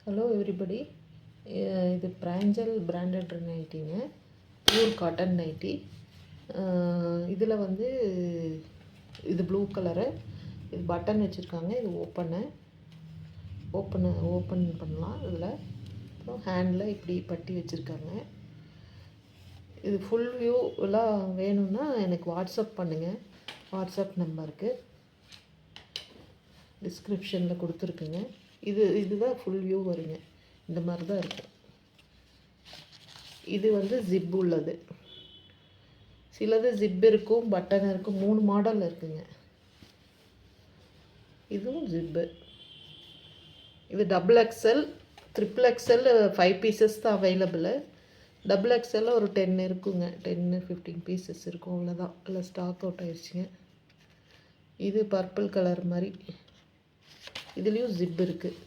Hello everybody, இது பிராஞ்சல் branded நைட்டிங்க, pure cotton nightie. இதில் வந்து இது ப்ளூ கலரு, இது பட்டன் வச்சுருக்காங்க. இது ஓப்பன் பண்ணலாம். இதில் அப்புறம் ஹேண்டில் இப்படி பட்டி வச்சுருக்காங்க. இது ஃபுல் வியூ எல்லாம் வேணும்னா எனக்கு வாட்ஸ்அப் பண்ணுங்கள். வாட்ஸ்அப் நம்பருக்கு டிஸ்கிரிப்ஷனில் கொடுத்துருக்குங்க. இதுதான் ஃபுல் வியூ வருங்க. இந்த மாதிரி தான் இருக்கும். இது வந்து ஜிப் உள்ளது. சிலது ஜிப் இருக்கும், பட்டன் இருக்கும். 3 மாடல் இருக்குங்க. இதுவும் ஜிப்பு. இது double XL, triple XL 5 pieces தான் அவைலபிள். டபுள் எக்ஸ்எல்ல ஒரு 10 இருக்குங்க. 10-15 பீசஸ் இருக்கும். அவ்வளோதான். இல்லை, ஸ்டாக் அவுட் ஆயிடுச்சுங்க. இது பர்பிள் கலர் மாதிரி. இதுலேயும் ஜிப் இருக்குது.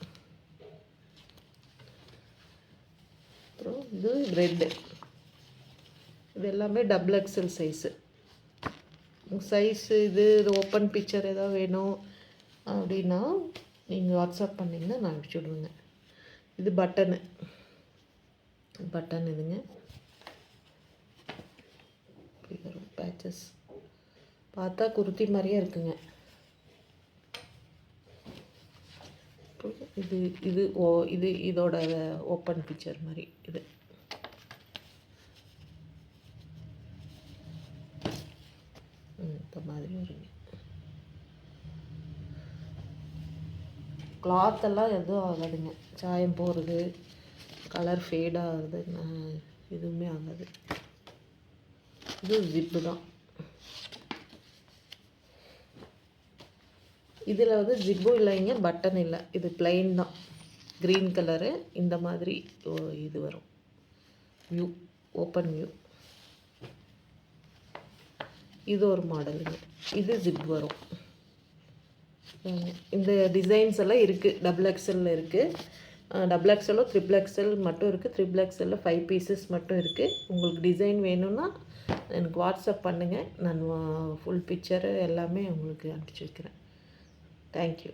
அப்புறம் இது ரெட்டு. இது எல்லாமே டபுள் எக்ஸ்எல் சைஸு. இது ஓப்பன் பிக்சர் ஏதாவது வேணும் அப்படின்னா நீங்கள் வாட்ஸ்அப் பண்ணிங்கன்னா நான் அனுப்பிச்சி விடுவேங்க. இது பட்டன் இதுங்க. இப்படி வரும் பேச்சஸ். பார்த்தா குர்த்தி மாதிரியே இருக்குங்க. இது இதோட ஓப்பன் பிக்சர் மாதிரி. இது இந்த மாதிரி வருங்க. கிளாத்தெல்லாம் எதுவும் ஆகாதுங்க. சாயம் போகிறது, கலர் ஃபேட் ஆகுது, எதுவுமே ஆகாது. இது ஜிப்பு தான். இதில் வந்து ஜிப்பும் இல்லைங்க, பட்டன் இல்லை. இது பிளைன் தான். Green colour. இந்த மாதிரி இது வரும் வியூ, ஓப்பன் வியூ. இது ஒரு மாடலுங்க. இது ஜிப் வரும். இந்த டிசைன்ஸ் எல்லாம் இருக்குது. டபுள் எக்ஸ்எல்ல இருக்குது. டபுள் எக்ஸ்எல்லோ ட்ரிபிள் எக்ஸ்எல் மட்டும் இருக்குது. ட்ரிபிள் எக்ஸ்எல்ல 5 பீசஸ் மட்டும் இருக்குது. உங்களுக்கு டிசைன் வேணும்னா எனக்கு வாட்ஸ்அப் பண்ணுங்கள். நான் ஃபுல் பிக்சரு எல்லாமே உங்களுக்கு அனுப்பிச்சி வைக்கிறேன். தேங்க்யூ.